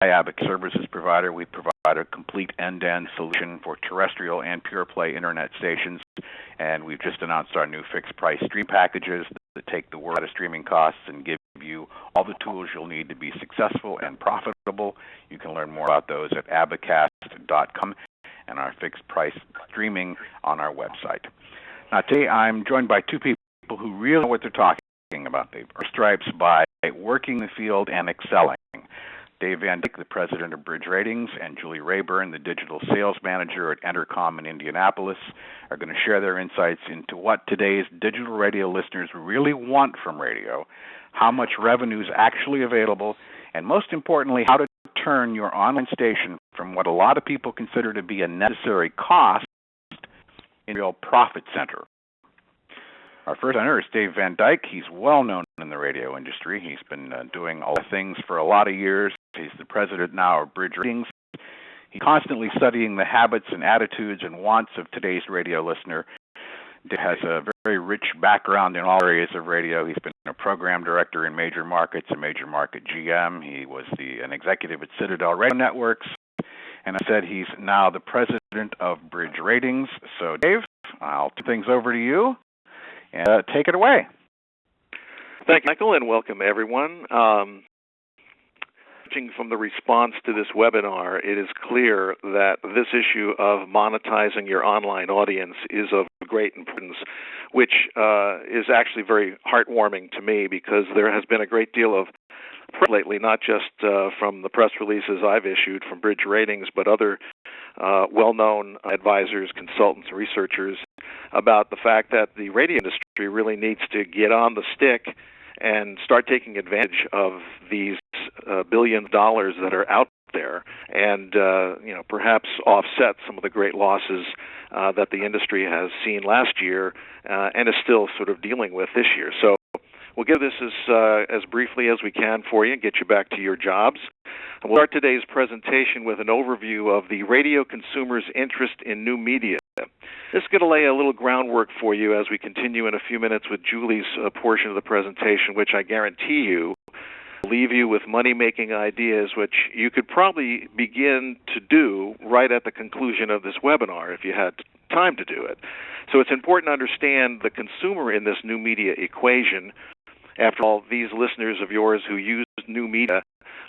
Abacast services provider. We provide a complete end-to-end solution for terrestrial and pure-play internet stations, and we've just announced our new fixed-price stream packages that take the world out of streaming costs and give you all the tools you'll need to be successful and profitable. You can learn more about those at abacast.com and our fixed-price streaming on our website. Now, today I'm joined by two people who really know what they're talking about. They've earned stripes by working the field and excelling. Dave Van Dyke, the president of Bridge Ratings, and Julie Reyburn, the digital sales manager at Entercom in Indianapolis, are going to share their insights into what today's digital radio listeners really want from radio, how much revenue is actually available, and most importantly, how to turn your online station from what a lot of people consider to be a necessary cost into a real profit center. Our first presenter is Dave Van Dyke. He's well known in the radio industry. He's been doing all the things for a lot of years. He's the president now of Bridge Ratings. He's constantly studying the habits and attitudes and wants of today's radio listener. Dave has a very rich background in all areas of radio. He's been a program director in major markets, a major market GM. He was an executive at Citadel Radio Networks. And I said he's now the president of Bridge Ratings. So, Dave, I'll turn things over to you. And take it away. Thank you, Michael, and welcome everyone. Judging from the response to this webinar, it is clear that this issue of monetizing your online audience is of great importance, which is actually very heartwarming to me because there has been a great deal of press lately, not just from the press releases I've issued from Bridge Ratings, but other well-known advisors, consultants, researchers about the fact that the radio industry really needs to get on the stick and start taking advantage of these billions of dollars that are out there and perhaps offset some of the great losses that the industry has seen last year and is still sort of dealing with this year. So we'll give this as briefly as we can for you and get you back to your jobs. And we'll start today's presentation with an overview of the radio consumer's interest in new media. This is going to lay a little groundwork for you as we continue in a few minutes with Julie's portion of the presentation, which I guarantee you will leave you with money-making ideas, which you could probably begin to do right at the conclusion of this webinar if you had time to do it. So it's important to understand the consumer in this new media equation. After all, these listeners of yours who use new media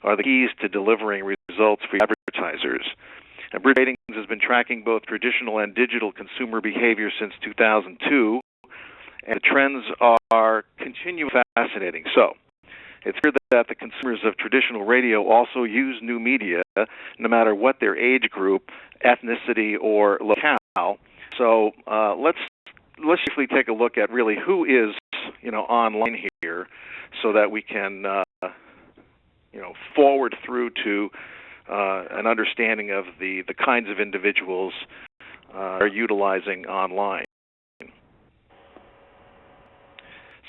are the keys to delivering results for advertisers. And Bridge Ratings has been tracking both traditional and digital consumer behavior since 2002, and the trends are continuing fascinating. So it's clear that the consumers of traditional radio also use new media, no matter what their age group, ethnicity, or locale. So let's briefly take a look at really who is online here, so that we can forward through to an understanding of the kinds of individuals are utilizing online.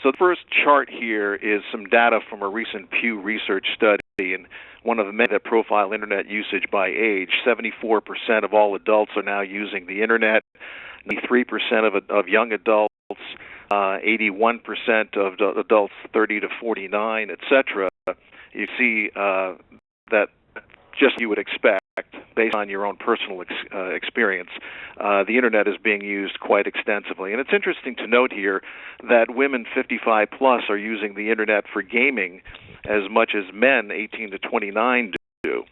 So the first chart here is some data from a recent Pew Research study, and one of the many that profile Internet usage by age. 74% of all adults are now using the Internet, 93% of young adults, 81% of adults 30 to 49, etc. You see that just you would expect, based on your own personal experience, the Internet is being used quite extensively. And it's interesting to note here that women 55 plus are using the Internet for gaming as much as men 18 to 29 do.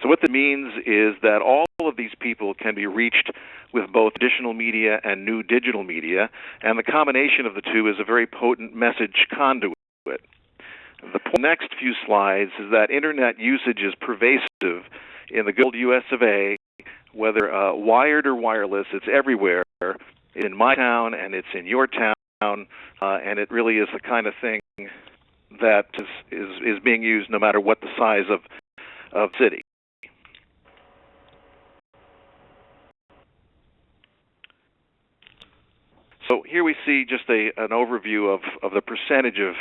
So what that means is that all of these people can be reached with both traditional media and new digital media, and the combination of the two is a very potent message conduit. The next few slides is that Internet usage is pervasive in the good old US of A, whether wired or wireless. It's everywhere. It's in my town and it's in your town, and it really is the kind of thing that is being used no matter what the size of city. So here we see just an overview of the percentage of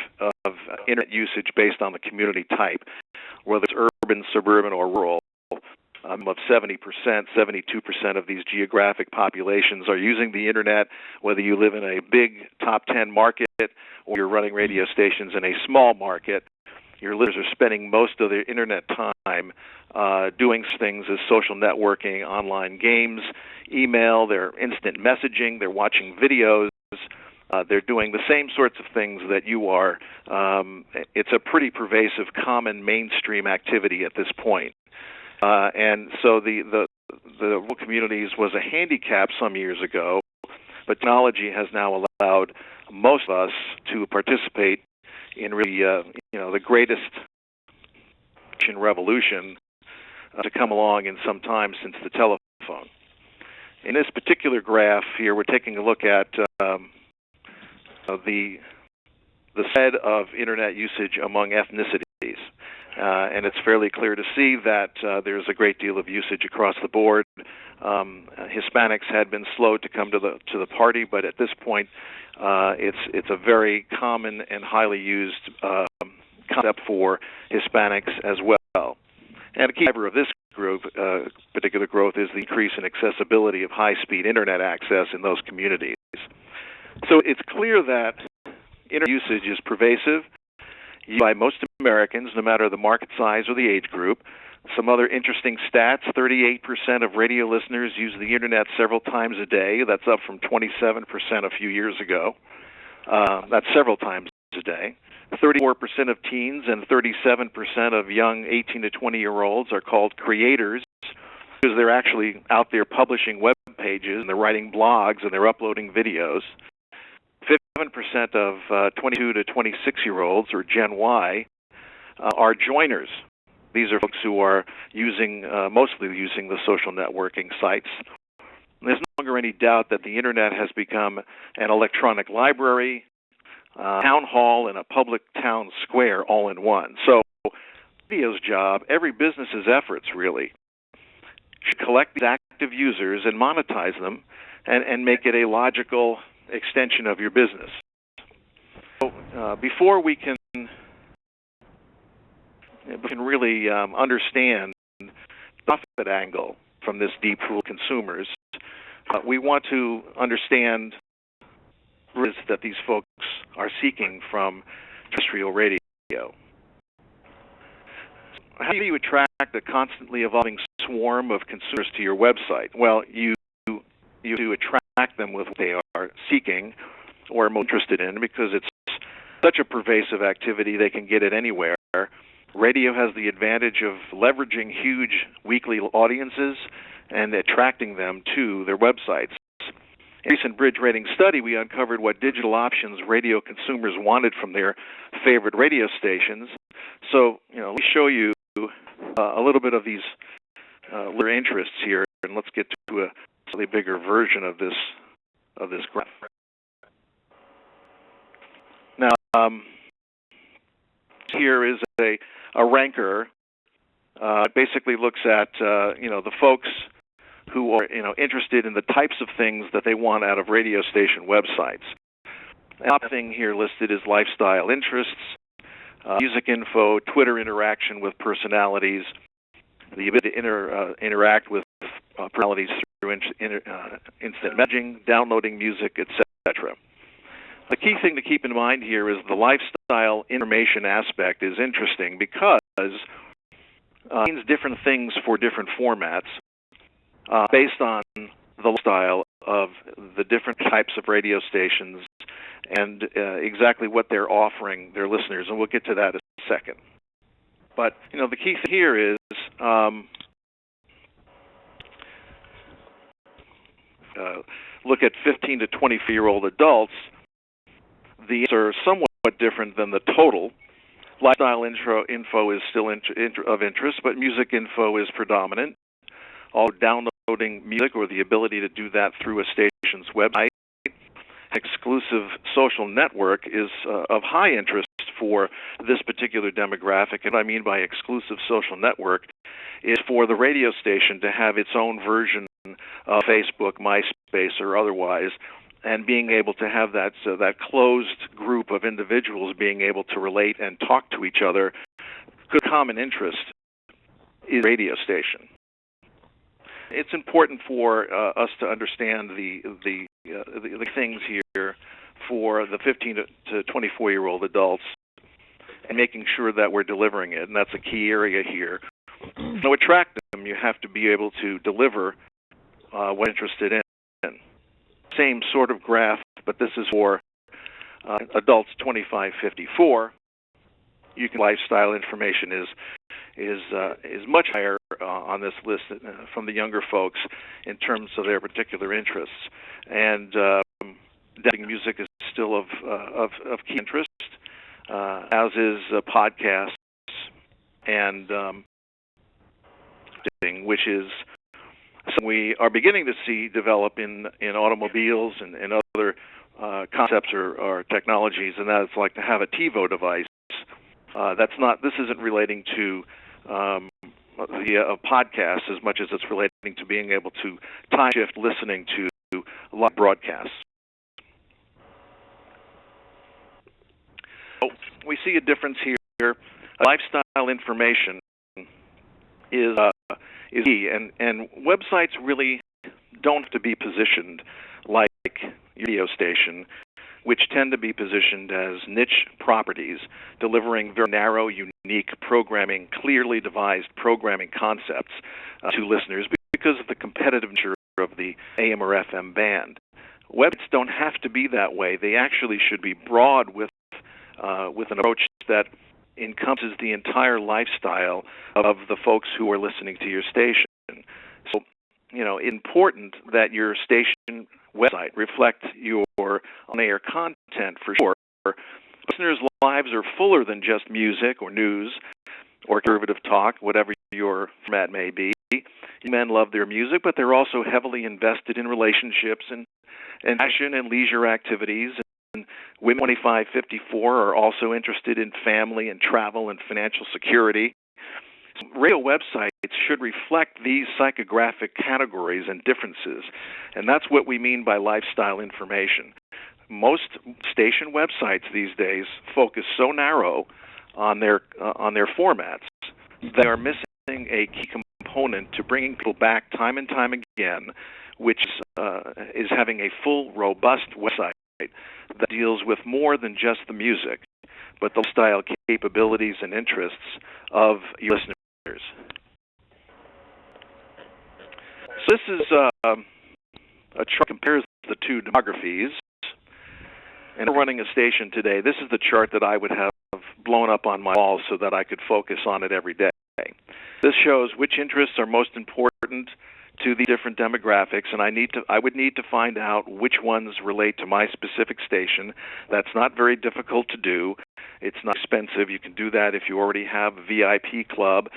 Internet usage based on the community type, whether it's urban, suburban, or rural. Of 70%, 72% of these geographic populations are using the Internet, whether you live in a big top 10 market or you're running radio stations in a small market. your listeners are spending most of their internet time doing things as social networking, online games, email, they're instant messaging, they're watching videos, they're doing the same sorts of things that you are. It's a pretty pervasive, common, mainstream activity at this point. And so the rural communities was a handicap some years ago, but technology has now allowed most of us to participate in really, the greatest revolution to come along in some time since the telephone. In this particular graph here, we're taking a look at the spread of internet usage among ethnicities. And it's fairly clear to see that there's a great deal of usage across the board. Hispanics had been slow to come to the party, but at this point, it's a very common and highly used concept for Hispanics as well. And a key driver of this particular growth is the increase in accessibility of high-speed internet access in those communities. So it's clear that internet usage is pervasive by most Americans, no matter the market size or the age group. Some other interesting stats: 38% of radio listeners use the internet several times a day. That's up from 27% a few years ago. That's several times a day. 34% of teens and 37% of young 18 to 20-year-olds are called creators because they're actually out there publishing web pages and they're writing blogs and they're uploading videos. 57% of 22 to 26-year-olds, or Gen Y, are joiners. These are folks who are mostly using the social networking sites. And there's no longer any doubt that the internet has become an electronic library, town hall, and a public town square all in one. So radio's job, every business's efforts really, should collect these active users and monetize them and make it a logical extension of your business. So before we can really understand the profit angle from this deep pool of consumers, we want to understand that these folks are seeking from terrestrial radio. How do you attract a constantly evolving swarm of consumers to your website? Well, you attract them with what they are seeking or most interested in, because it's such a pervasive activity they can get it anywhere. Radio has the advantage of leveraging huge weekly audiences and attracting them to their websites. In a recent Bridge rating study, we uncovered what digital options radio consumers wanted from their favorite radio stations. So, we show you a little bit of these their interests here, and let's get to a slightly bigger version of this graph. Now, here is a ranker. It basically looks at the folks who are interested in the types of things that they want out of radio station websites. The top thing here listed is lifestyle interests, music info, Twitter interaction with personalities, the ability to interact with personalities through instant messaging, downloading music, etc. The key thing to keep in mind here is the lifestyle information aspect is interesting because it means different things for different formats based on the style of the different types of radio stations and exactly what they're offering their listeners, and we'll get to that in a second. But the key thing here is look at 15 to 24-year-old adults. These are somewhat different than the total. Lifestyle info is still of interest, but music info is predominant. All downloading music or the ability to do that through a station's website. Exclusive social network is of high interest for this particular demographic. And what I mean by exclusive social network is for the radio station to have its own version of Facebook, MySpace, or otherwise, and being able to have that closed group of individuals being able to relate and talk to each other. Good common interest is radio station. It's important for us to understand the things here for the 15 to 24-year-old adults. and making sure that we're delivering it, and that's a key area here. To attract them, you have to be able to deliver what you're interested in. Same sort of graph, but this is for adults 25-54. You can lifestyle information is much higher on this list from the younger folks in terms of their particular interests. And Debunking music is still of key interest, as is podcasts and which is something we are beginning to see develop in automobiles and other concepts or technologies, and that's like to have a TiVo device. This isn't relating to the podcast as much as it's relating to being able to time shift listening to live broadcasts. So we see a difference here. Lifestyle information is key, and websites really don't have to be positioned like your radio station, which tend to be positioned as niche properties, delivering very narrow, unique programming, clearly devised programming concepts to listeners because of the competitive nature of the AM or FM band. Websites don't have to be that way. They actually should be broad with an approach that encompasses the entire lifestyle of the folks who are listening to your station. So, important that your station website reflect your on-air content for sure. Listeners' lives are fuller than just music or news or conservative talk, whatever your format may be. Men love their music, but they're also heavily invested in relationships and passion and leisure activities. And women 25-54 are also interested in family and travel and financial security. Radio websites should reflect these psychographic categories and differences, and that's what we mean by lifestyle information. Most station websites these days focus so narrow on their formats that they are missing a key component to bringing people back time and time again, which is having a full, robust website that deals with more than just the music, but the style capabilities and interests of your listeners. So this is a chart that compares the two demographies. And running a station today, this is the chart that I would have blown up on my wall so that I could focus on it every day. This shows which interests are most important to the different demographics, and I would need to find out which ones relate to my specific station. That's not very difficult to do. It's not expensive. You can do that if you already have a VIP club.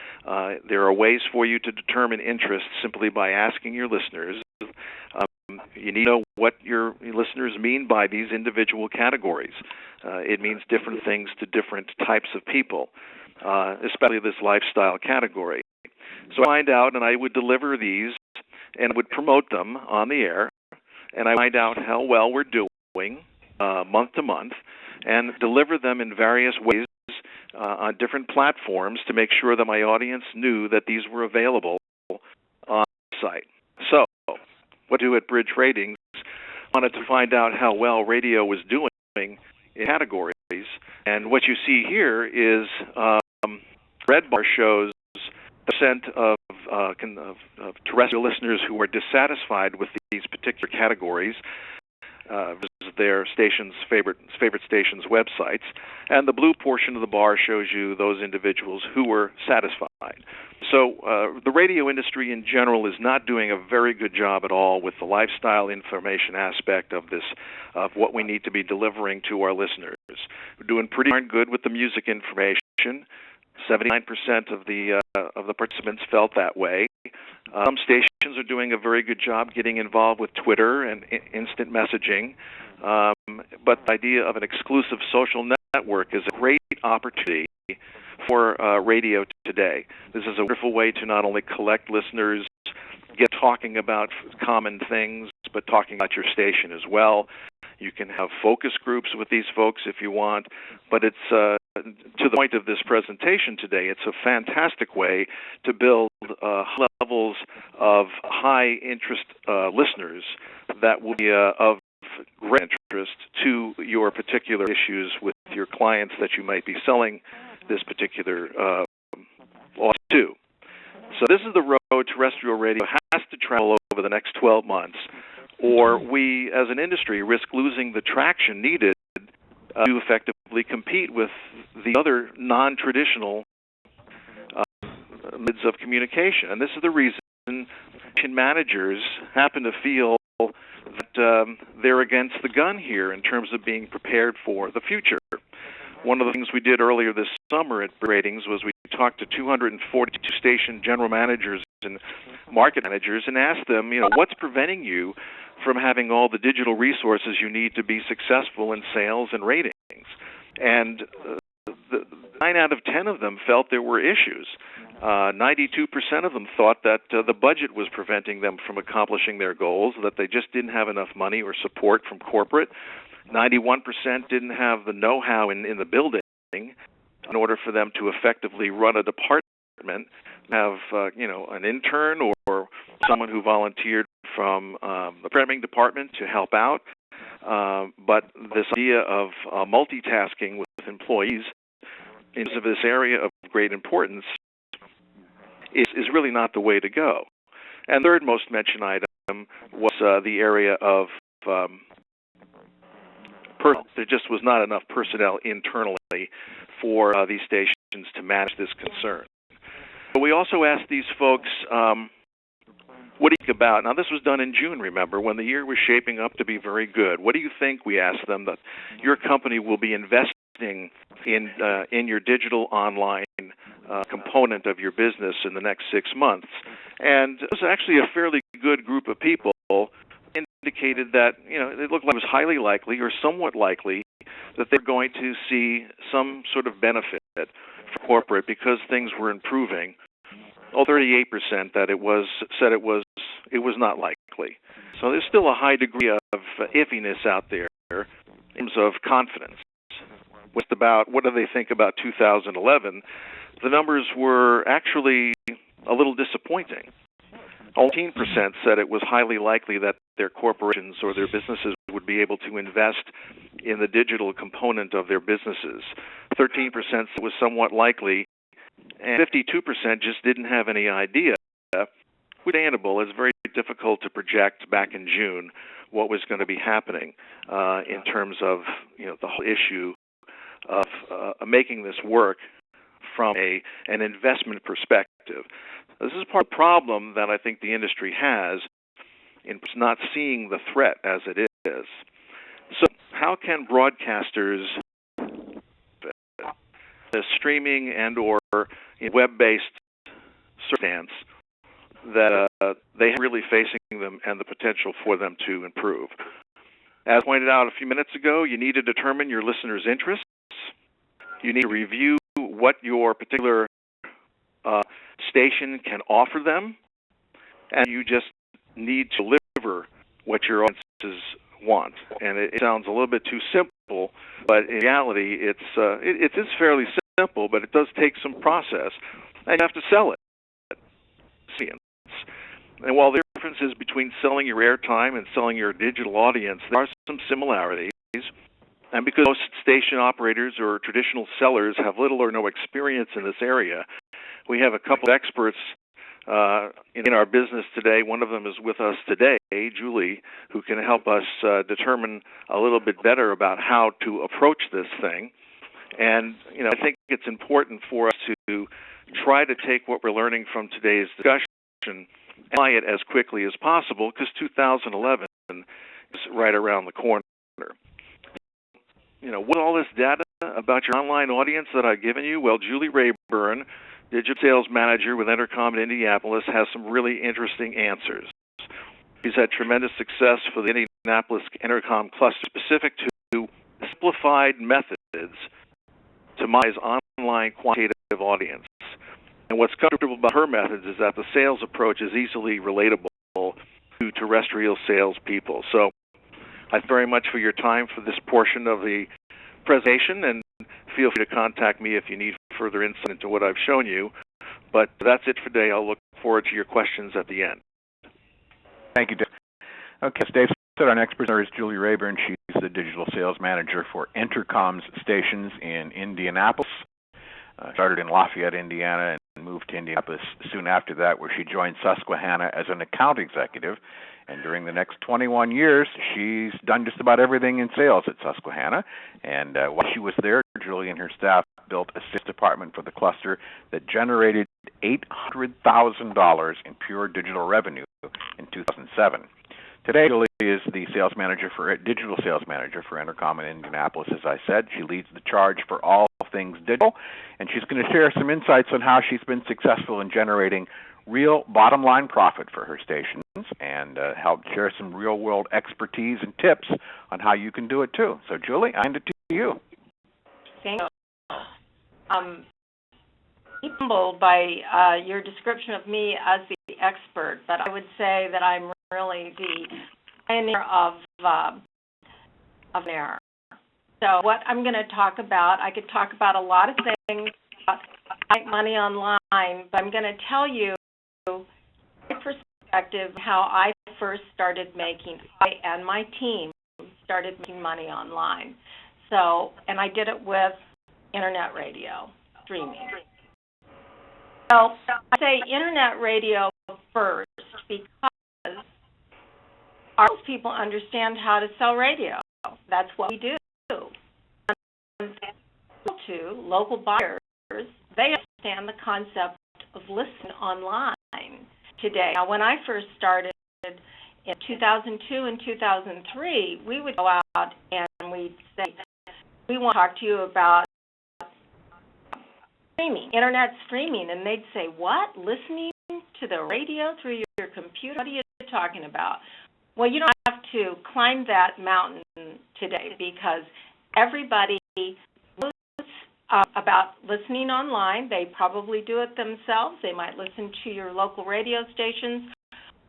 There are ways for you to determine interests simply by asking your listeners. You need to know what your listeners mean by these individual categories. It means different things to different types of people, especially this lifestyle category. So I find out, and I would deliver these, and would promote them on the air, and I find out how well we're doing month to month, and deliver them in various ways on different platforms to make sure that my audience knew that these were available on the site. So, what do at Bridge Ratings? Wanted to find out how well radio was doing in categories, and what you see here is red bar shows percent of terrestrial listeners who are dissatisfied with these particular categories, their station's favorite station's websites, and the blue portion of the bar shows you those individuals who were satisfied. So the radio industry in general is not doing a very good job at all with the lifestyle information aspect of this, of what we need to be delivering to our listeners. We're doing pretty darn good with the music information. 79% of the participants felt that way. Some stations are doing a very good job getting involved with Twitter and instant messaging, but the idea of an exclusive social network is a great opportunity for radio today. This is a wonderful way to not only collect listeners, get talking about common things, but talking about your station as well. You can have focus groups with these folks if you want, but it's to the point of this presentation today, it's a fantastic way to build levels of high-interest listeners that will be of great interest to your particular issues with your clients that you might be selling this particular audio to. So this is the road terrestrial radio has to travel over the next 12 months, or we as an industry risk losing the traction needed to effectively compete with the other non-traditional methods of communication. And this is the reason managers happen to feel that they're against the gun here in terms of being prepared for the future. One of the things we did earlier this summer at Ratings was we talked to 242 station general managers and market managers and asked them, what's preventing you from having all the digital resources you need to be successful in sales and ratings? And 9 out of 10 of them felt there were issues. 92% of them thought that the budget was preventing them from accomplishing their goals, that they just didn't have enough money or support from corporate. 91% didn't have the know-how in the building in order for them to effectively run a department, have an intern or someone who volunteered from the programming department to help out. But this idea of multitasking with employees in this area of great importance is really not the way to go. And the third most mentioned item was the area of personnel. There just was not enough personnel internally for these stations to manage this concern. But we also asked these folks, what do you think about, now this was done in June, remember, when the year was shaping up to be very good. What do you think, we asked them, that your company will be investing in your digital online component of your business in the next 6 months? And it was actually a fairly good group of people indicated that, it looked like it was highly likely or somewhat likely that they're going to see some sort of benefit for corporate because things were improving. 38% that said it was not likely. So there's still a high degree of iffiness out there in terms of confidence. What do they think about 2011? The numbers were actually a little disappointing. 18% said it was highly likely that their corporations or their businesses would be able to invest in the digital component of their businesses. 13% was somewhat likely, and 52% just didn't have any idea. Understandable. It's very difficult to project back in June what was going to be happening in terms of the whole issue of making this work from an investment perspective. This is part of the problem that I think the industry has in not seeing the threat as it is. So how can broadcasters, the streaming and or web-based circumstance that they have really facing them and the potential for them to improve? As pointed out a few minutes ago, you need to determine your listeners' interests. You need to review what your particular station can offer them, and you just need to deliver what your audiences want. And it sounds a little bit too simple, but in reality, it is fairly simple, but it does take some process, and you have to sell it. And while there are differences between selling your airtime and selling your digital audience, there are some similarities. And because most station operators or traditional sellers have little or no experience in this area, we have a couple of experts in our business today. One of them is with us today, Julie, who can help us determine a little bit better about how to approach this thing. And I think it's important for us to try to take what we're learning from today's discussion and apply it as quickly as possible, because 2011 is right around the corner. What all this data about your online audience that I've given you? Well, Julie Reyburn, Digital Sales Manager with Entercom in Indianapolis, has some really interesting answers. She's had tremendous success for the Indianapolis Entercom cluster specific to simplified methods to monetize online quantitative audience. And what's comfortable about her methods is that the sales approach is easily relatable to terrestrial salespeople. So I thank very much for your time for this portion of the presentation, and feel free to contact me if you need further insight into what I've shown you. But that's it for today. I'll look forward to your questions at the end. Thank you, Dave. Okay, as Dave said, our next presenter is Julie Reyburn. She's the digital sales manager for Entercom's stations in Indianapolis. Started in Lafayette, Indiana, and moved to Indianapolis soon after that, where she joined Susquehanna as an account executive. And during the next 21 years, she's done just about everything in sales at Susquehanna. And while she was there, Julie and her staff built a sales department for the cluster that generated $800,000 in pure digital revenue in 2007. Today, Julie is the digital sales manager for Entercom in Indianapolis. As I said, she leads the charge for all things digital, and she's going to share some insights on how she's been successful in generating real bottom-line profit for her stations, and help share some real-world expertise and tips on how you can do it too. So, Julie, I hand it to you. Thank you. I'm humbled by your description of me as the expert, but I would say that I'm really the pioneer of there. So what I'm going to talk about, I could talk about a lot of things, like money online, but I'm going to tell you my perspective, how I first started I and my team started making money online. So, and I did it with internet radio, streaming. So I say internet radio first because our people understand how to sell radio. That's what we do. And to local buyers, they understand the concept of listening online today. Now, when I first started in 2002 and 2003, we would go out and we'd say, we want to talk to you about streaming, internet streaming, and they'd say, what? Listening to the radio through your computer? What are you talking about? Well, you don't have to climb that mountain today because everybody knows about listening online. They probably do it themselves. They might listen to your local radio stations,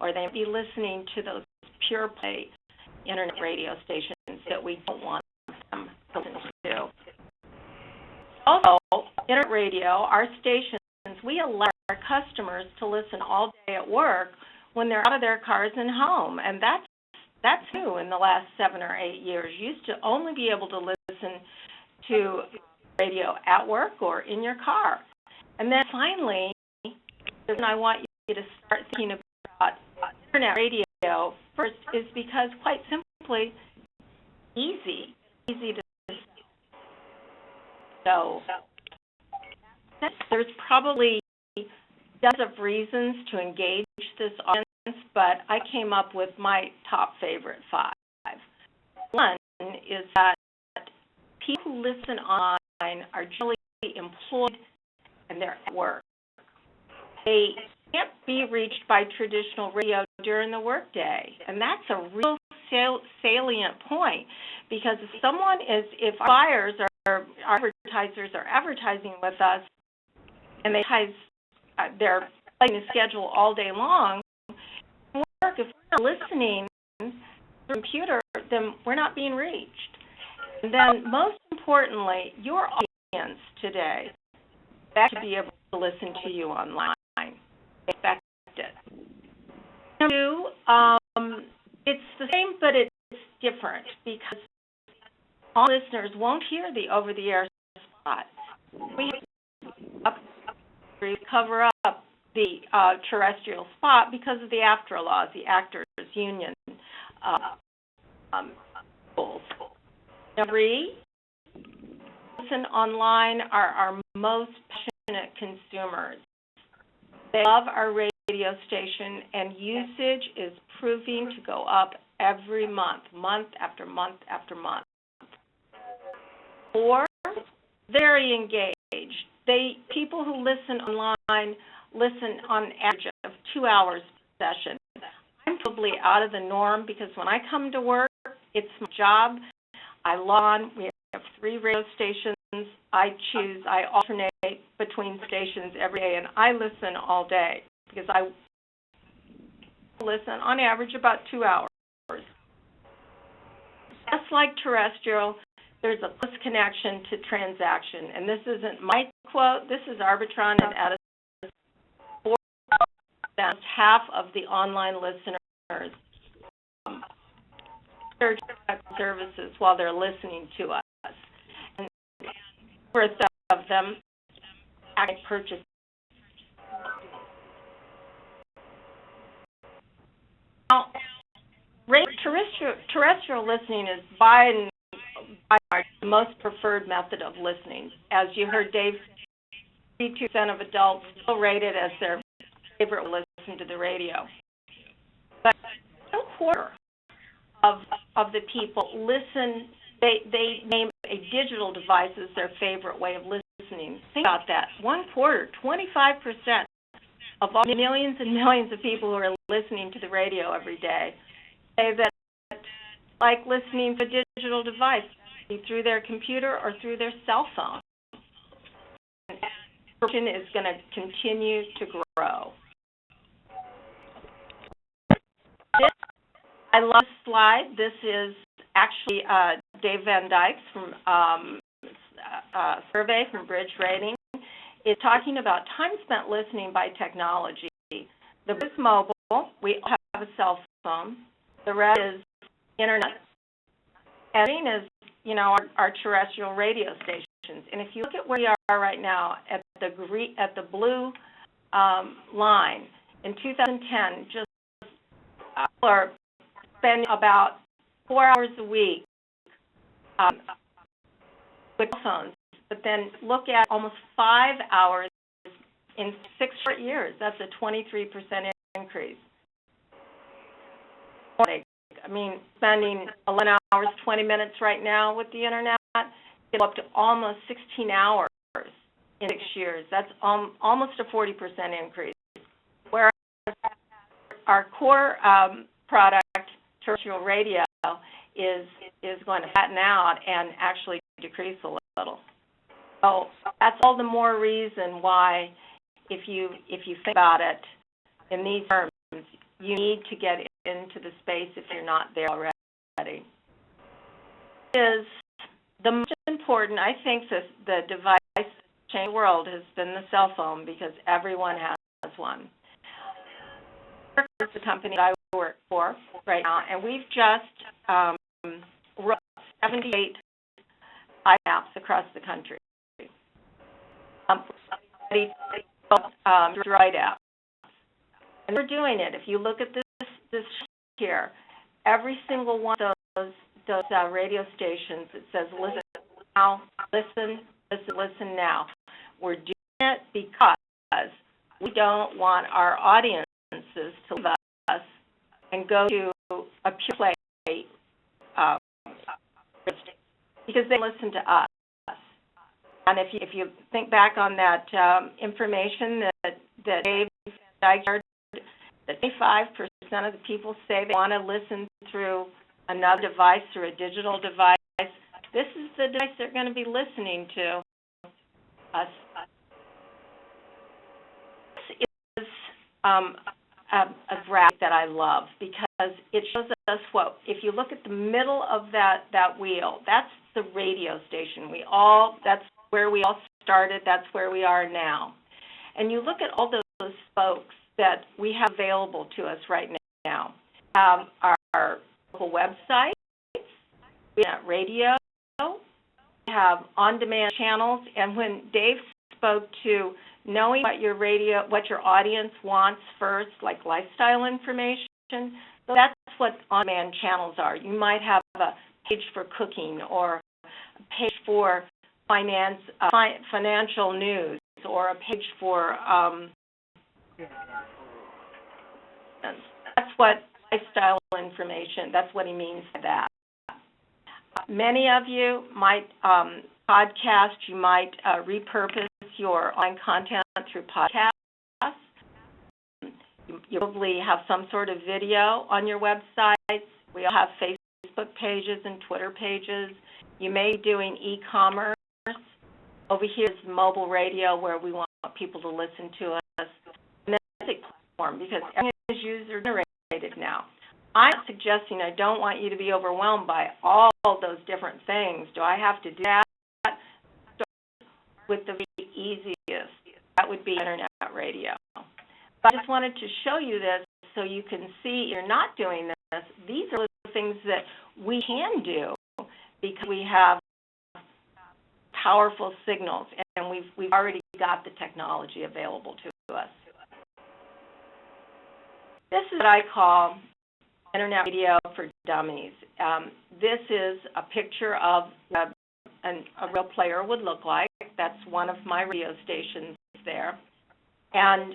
or they might be listening to those pure play internet radio stations that we don't want them to listen to. Also, internet radio, our stations, we allow our customers to listen all day at work when they're out of their cars and home, and that's new in the last 7 or 8 years. You used to only be able to listen to radio at work or in your car. And then finally, I want you to start thinking about internet radio first is because, quite simply, easy to so there's probably dozens of reasons to engage this audience, but I came up with my top favorite 5. One is that people who listen online are generally employed and they're at work. They can't be reached by traditional radio during the workday, and that's a real salient point because if buyers or advertisers are advertising with us and they're playing a schedule all day long, if we're not listening through the computer, then we're not being reached. And then most importantly, your audience today expects to be able to listen to you online. They expect it. Number 2, it's the same, but it's different because all listeners won't hear the over-the-air spot. We cover up the terrestrial spot because of the AFTRA laws, the Actors Union rules. Number 3, listen online are our most passionate consumers. They love our radio station, and usage is proving to go up every month after month after month. 4, very engaged. People who listen online listen on average of 2 hours per session. I'm probably out of the norm because when I come to work, it's my job. I log on. We have 3 radio stations. I alternate between stations every day, and I listen all day because I listen on average about 2 hours. Just like terrestrial, there's a close connection to transaction, and this isn't my quote. This is Arbitron and Edison. That's half of the online listeners their services while they're listening to us. And for a third of them, actually purchase. Now, terrestrial listening is by far the most preferred method of listening. As you heard Dave, 32% of adults still rate it as their favorite to listen to the radio. But a quarter of the people listen, they name a digital device as their favorite way of listening. Think about that. 1/4, 25% of all millions and millions of people who are listening to the radio every day say that like listening to a digital device, through their computer or through their cell phone. And is going to continue to grow. I love this slide. This is actually Dave Van Dyke's from survey from Bridge Rating. It's talking about time spent listening by technology. The first is mobile. We all have a cell phone. The rest is internet. And is, our terrestrial radio stations. And if you look at where we are right now at the blue line, in 2010, just people are spending about 4 hours a week with phones. But then look at almost 5 hours in 6 short years. That's a 23% increase. Spending 11 hours, 20 minutes right now with the internet, get up to almost 16 hours in 6 years. That's almost a 40% increase. Whereas our core product, terrestrial radio, is going to flatten out and actually decrease a little. So that's all the more reason why, if you think about it in these terms, you need to get into the space if you're not there already. Is the most important, I think, the device that changed the world has been the cell phone, because everyone has one. It's the company that I work for right now, and we've just wrote 78 apps across the country. Droid apps. And we're doing it. If you look at this here, every single one of those radio stations, it says listen now, listen now. We're doing it because we don't want our audiences to leave us and go to a pure play because they listen to us. And if you think back on that information that Dave Dyke shared, that 25% of the people say they want to listen through another device, through a digital device. This is the device they're going to be listening to. Us. This is a graphic that I love, because it shows us what, if you look at the middle of that wheel, that's the radio station. That's where we all started. That's where we are now. And you look at all those spokes that we have available to us right now. We have our local website, we have radio, we have on-demand channels, and when Dave spoke to knowing what your audience wants first, like lifestyle information, so that's what on-demand channels are. You might have a page for cooking, or a page for financial news, or a page for that's what lifestyle information, that's what he means by that. Many of you might podcast, you might repurpose your online content through podcasts. You probably have some sort of video on your websites. We all have Facebook pages and Twitter pages. You may be doing e-commerce. Over here is mobile radio, where we want people to listen to us. And then music platform, because everything is user-generated now. I'm not suggesting, I don't want you to be overwhelmed by all those different things. Do I have to do that? With the easiest, that would be internet radio. But I just wanted to show you this so you can see you're not doing this. These are the things that we can do because we have powerful signals, and we've already got the technology available to us. This is what I call Internet Radio for Dummies. This is a picture of what a real player would look like. That's one of my radio stations there. And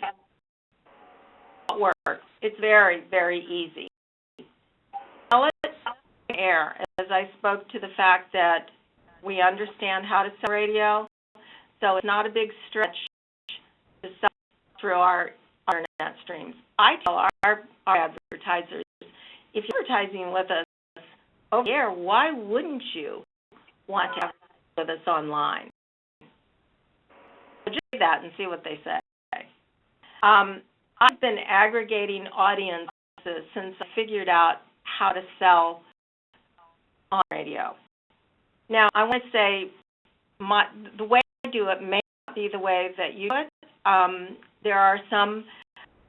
it works. It's very, very easy. Sell it on air, as I spoke to the fact that we understand how to sell radio, so it's not a big stretch to sell through our internet streams. I tell our advertisers, if you're advertising with us over the air, why wouldn't you want to advertise with us online? So just do that and see what they say. I've been aggregating audiences since I figured out how to sell on radio. Now, I want to say the way I do it may not be the way that you do it. There are some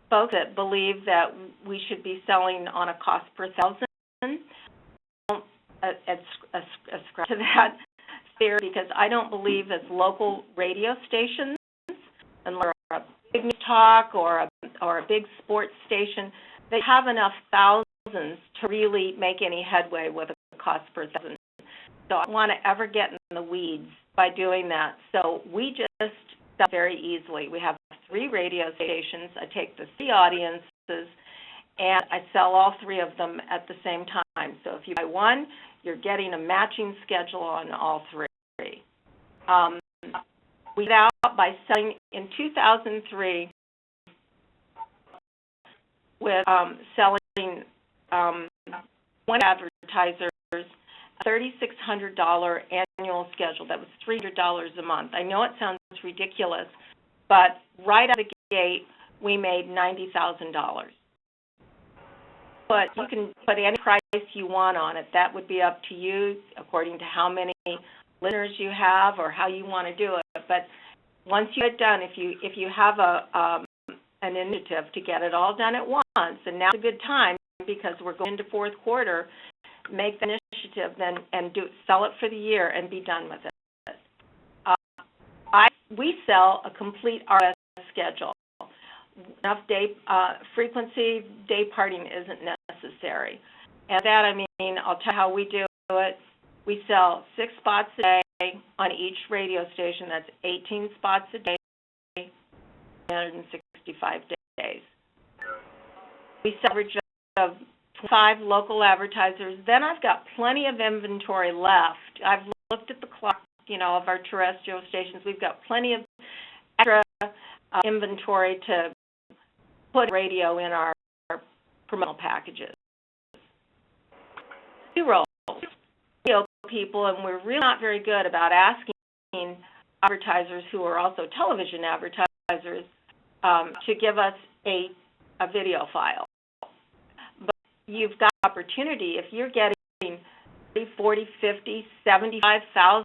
folks that believe that we should be selling on a cost per thousand. I don't ascribe to that theory because I don't believe as local radio stations, unless a big news talk or a big sports station, they have enough thousands to really make any headway with a cost per thousand. So I don't want to ever get in the weeds by doing that. So we just sell very easily. We have 3 radio stations. I take the 3 audiences, and I sell all 3 of them at the same time. So if you buy one, you're getting a matching schedule on all 3. We got out by selling in 2003 with selling one advertiser $3,600 annual schedule. That was $300 a month. I know it sounds ridiculous, but right out of the gate, we made $90,000. But you can put any price you want on it. That would be up to you according to how many listeners you have or how you want to do it. But once you get done, if you have an initiative to get it all done at once, and now's a good time because we're going into fourth quarter, make the initiative then and sell it for the year and be done with it. We sell a complete RS schedule. Enough day frequency, day parting isn't necessary. And that, I mean, I'll tell you how we do it. We sell 6 spots a day on each radio station. That's 18 spots a day, 365 days. We sell average of 5 local advertisers. Then I've got plenty of inventory left. I've looked at the clock, of our terrestrial stations. We've got plenty of extra inventory to put radio in our promotional packages. B-roll. Radio people, and we're really not very good about asking advertisers who are also television advertisers to give us a video file. But you've got opportunity if you're getting 30, 40, 50, 75,000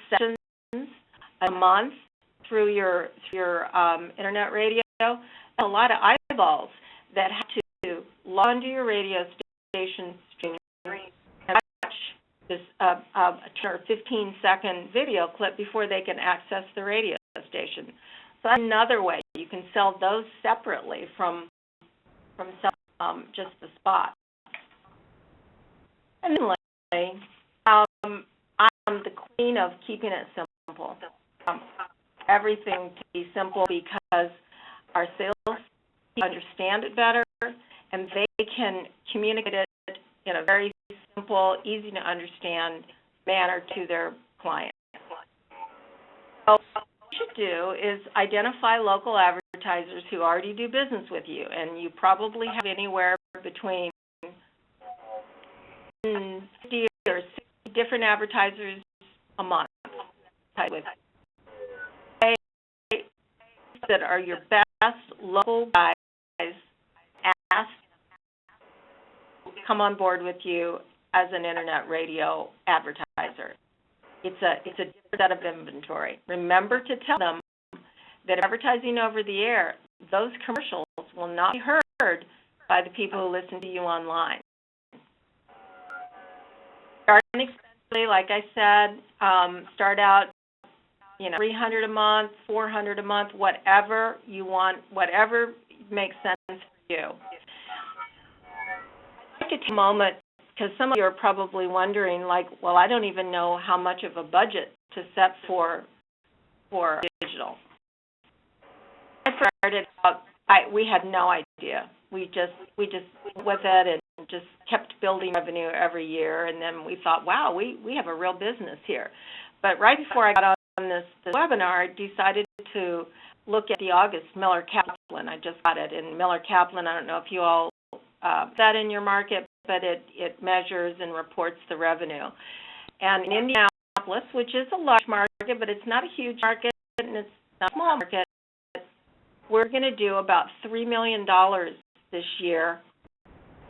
sessions a month through your internet radio, and a lot of eyeballs that have to log onto your radio station stream and watch this 15-second video clip before they can access the radio station. So that's another way you can sell those separately from just the spot. And then, I'm the queen of keeping it simple. Everything to be simple because our sales understand it better and they can communicate it in a very simple, easy to understand manner to their client. So what you should do is identify local advertisers who already do business with you, and you probably have anywhere between 50 or 60 different advertisers a month with that are your best local guys. Ask to come on board with you as an internet radio advertiser. It's a different set of inventory. Remember to tell them that advertising over the air, those commercials will not be heard by the people who listen to you online. start inexpensively, like I said. Start out, $300 a month, $400 a month, whatever you want, whatever makes sense for you. I'd like to take a moment, because some of you are probably wondering, well, I don't even know how much of a budget to set for digital. I started out, we had no idea. We just went with it and just kept building revenue every year, and then we thought, wow, we have a real business here. But right before I got on this webinar, I decided to look at the August Miller Kaplan. I just got it in Miller Kaplan. I don't know if you all that in your market, but it measures and reports the revenue. And in Indianapolis, which is a large market, but it's not a huge market and it's not a small market, we're going to do about $3 million this year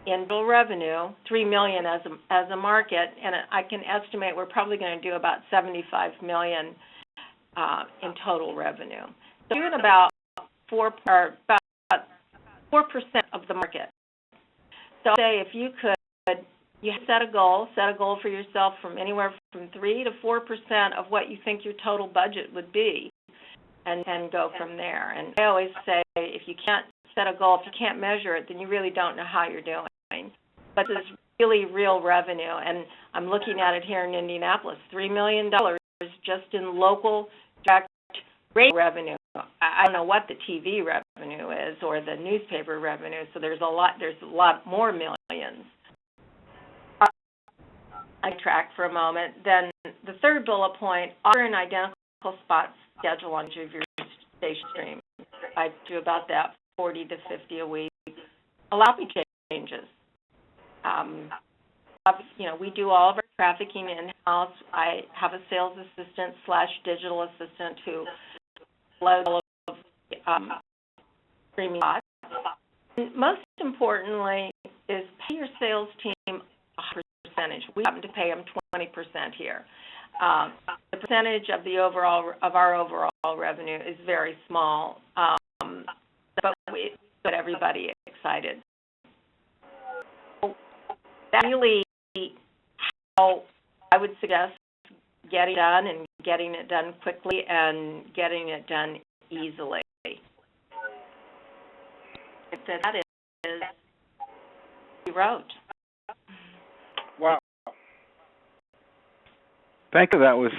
in bill revenue, $3 million as a market, and I can estimate we're probably going to do about $75 million in total revenue. So doing about 4% of the market. So say if you could, you set a goal for yourself from anywhere from 3 to 4% of what you think your total budget would be, and go from there. And I always say, if you can't set a goal, if you can't measure it, then you really don't know how you're doing. But this is really real revenue, and I'm looking at it here in Indianapolis, $3 million just in local direct radio revenue. I don't know what the TV revenue is or the newspaper revenue, so there's a lot more millions. I track for a moment. Then the third bullet point, offer an identical spot schedule on each of your station streams. I do about that 40 to 50 a week. Allow me changes. We do all of our trafficking in-house. I have a sales assistant / digital assistant who loads all of streaming spots. And most importantly is pay your sales team a percentage. We happen to pay them 20% here. The percentage of our overall revenue is very small, but we get everybody excited. So that's really how I would suggest getting done and getting it done quickly and getting it done easily. That is we wrote. Wow. Thank you. That was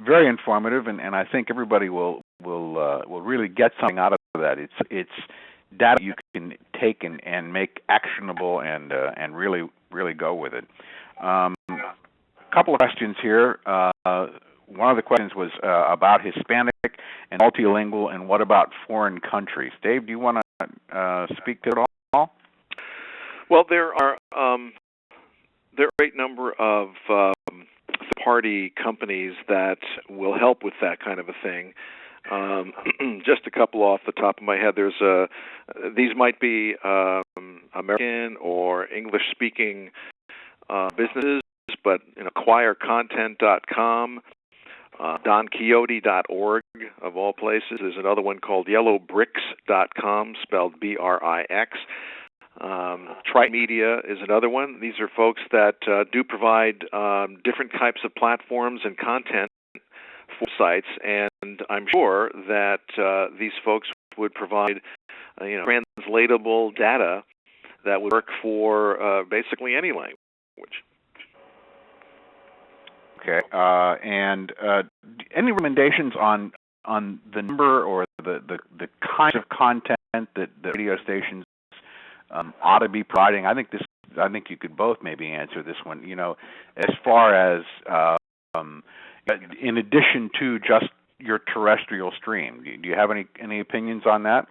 very informative, and I think everybody will really get something out of that. It's data you can take and make actionable and really go with it. A couple of questions here. One of the questions was about Hispanic and multilingual, and what about foreign countries? Dave, do you want to speak to it all? Well, there are a great number of party companies that will help with that kind of a thing. Just a couple off the top of my head. These might be American or English-speaking businesses, but acquirecontent.com, donquixote.org, of all places. There's another one called yellowbricks.com, spelled B-R-I-X. Triton Media is another one. These are folks that do provide different types of platforms and content for sites, and I'm sure that these folks would provide translatable data that would work for basically any language. Okay, and any recommendations on the number or the kind of content that the radio stations ought to be providing? I think you could both maybe answer this one. As far as in addition to just your terrestrial stream, do you have any opinions on that?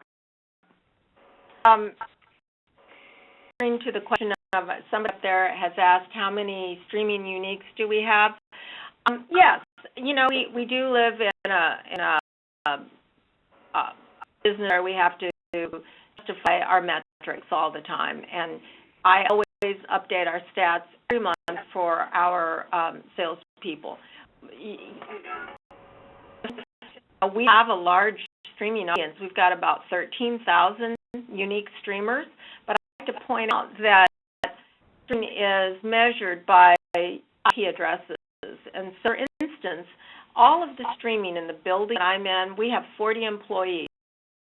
To the question of somebody up there has asked how many streaming uniques do we have? Yes, we do live in a business where we have to justify our metrics all the time, and I always update our stats every month for our salespeople. We have a large streaming audience. We've got about 13,000 unique streamers, but I like to point out that streaming is measured by IP addresses. And so, for instance, all of the streaming in the building that I'm in, we have 40 employees.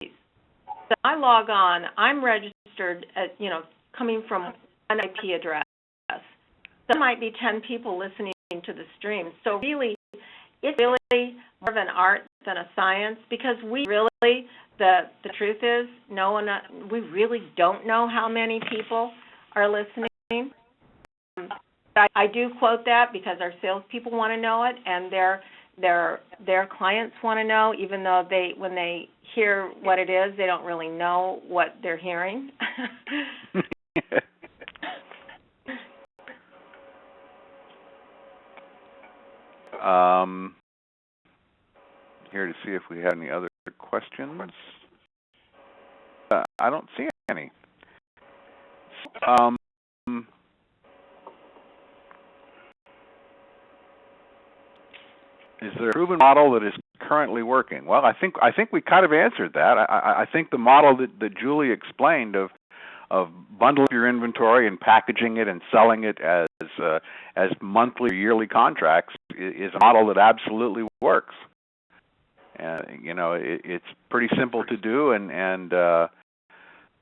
So I log on, I'm registered at, coming from an IP address. So there might be 10 people listening to the stream. So really, it's really more of an art than a science, because we really, the truth is, we really don't know how many people are listening. I do quote that because our salespeople want to know it, and their clients want to know, even though when they hear what it is, they don't really know what they're hearing. Here to see if we have any other questions. I don't see any. Is there a proven model that is currently working? Well, I think we kind of answered that. I think the model that Julie explained of bundling your inventory and packaging it and selling it as monthly or yearly contracts is a model that absolutely works. And it's pretty simple to do, and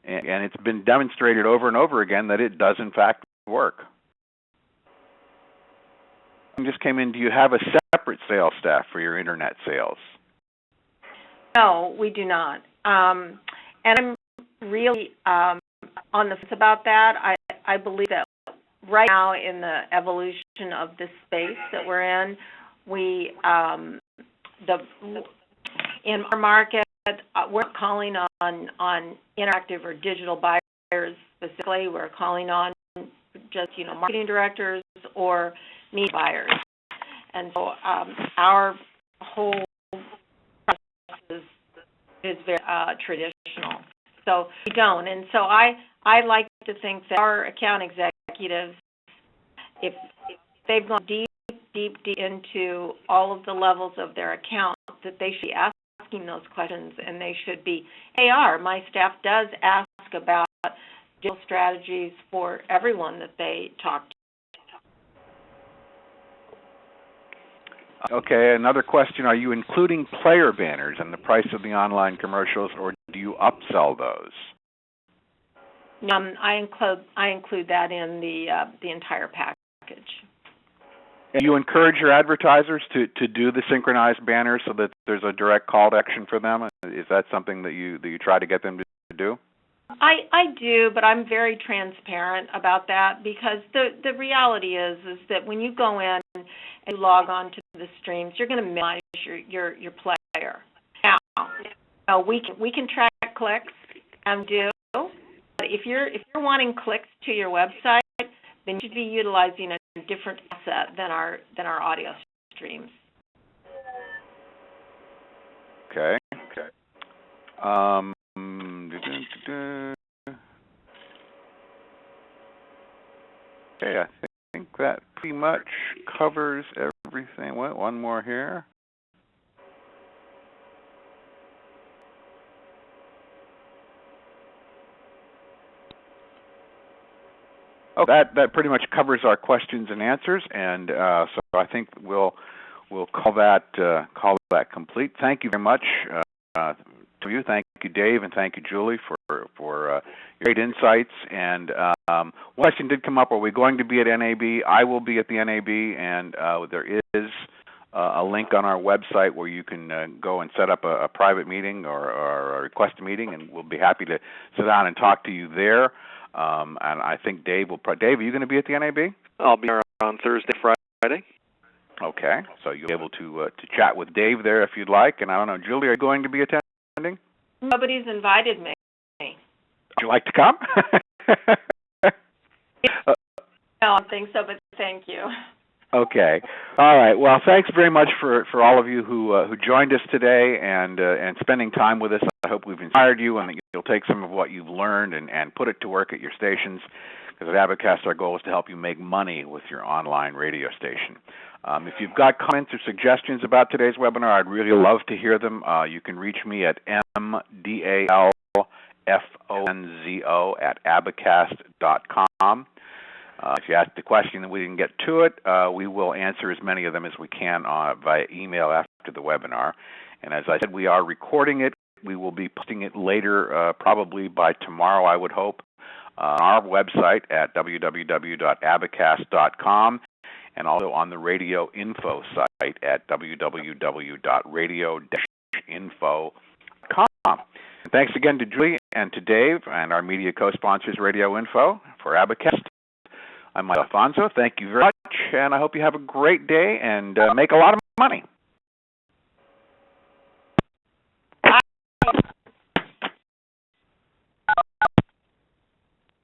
it's been demonstrated over and over again that it does in fact work. Just came in. Do you have a separate sales staff for your internet sales? No, we do not. And I'm really on the fence about that. I believe that right now in the evolution of this space that we're in, in our market, we're not calling on interactive or digital buyers specifically. We're calling on just marketing directors or media buyers, and so our whole process is very traditional. So we don't, and so I like to think that our account executives, if they've gone deep into all of the levels of their account, that they should be asking those questions, and they should be. My staff does ask about digital strategies for everyone that they talk to. Okay, another question. Are you including player banners in the price of the online commercials, or do you upsell those? I include that in the entire package. And you encourage your advertisers to do the synchronized banners so that there's a direct call to action for them? Is that something that you try to get them to do? I do, but I'm very transparent about that, because the reality is that when you go in and you log on to the streams, you're going to minimize your player. Now, we can track clicks and do, but if you're wanting clicks to your website, then you should be utilizing a different asset than our audio streams. Okay. Okay, I think that pretty much covers everything. One more here. Oh, that pretty much covers our questions and answers, and so I think we'll call that complete. Thank you very much to you. Thank you, Dave, and thank you, Julie, for your great insights. And one question did come up: are we going to be at NAB? I will be at the NAB, and there is a link on our website where you can go and set up a private meeting or request a meeting, and we'll be happy to sit down and talk to you there. And I think Dave, are you going to be at the NAB? I'll be there on Thursday, Friday. Okay, so you'll be able to chat with Dave there if you'd like. And I don't know, Julie, are you going to be attending? Nobody's invited me. Would you like to come? No, I don't think so, but thank you. Okay. All right. Well, thanks very much for all of you who joined us today and spending time with us. I hope we've inspired you and that you'll take some of what you've learned and put it to work at your stations. Because at Abacast, our goal is to help you make money with your online radio station. If you've got comments or suggestions about today's webinar, I'd really love to hear them. You can reach me at mdalfonzo@abacast.com. If you ask the question and we didn't get to it, we will answer as many of them as we can via email after the webinar. And as I said, we are recording it. We will be posting it later, probably by tomorrow, I would hope, on our website at www.abacast.com and also on the radio info site at www.radio-info.com. Thanks again to Julie and to Dave and our media co-sponsors, Radio Info, for Abacast. I'm Michael Dalfonzo. Thank you very much, and I hope you have a great day and make a lot of money.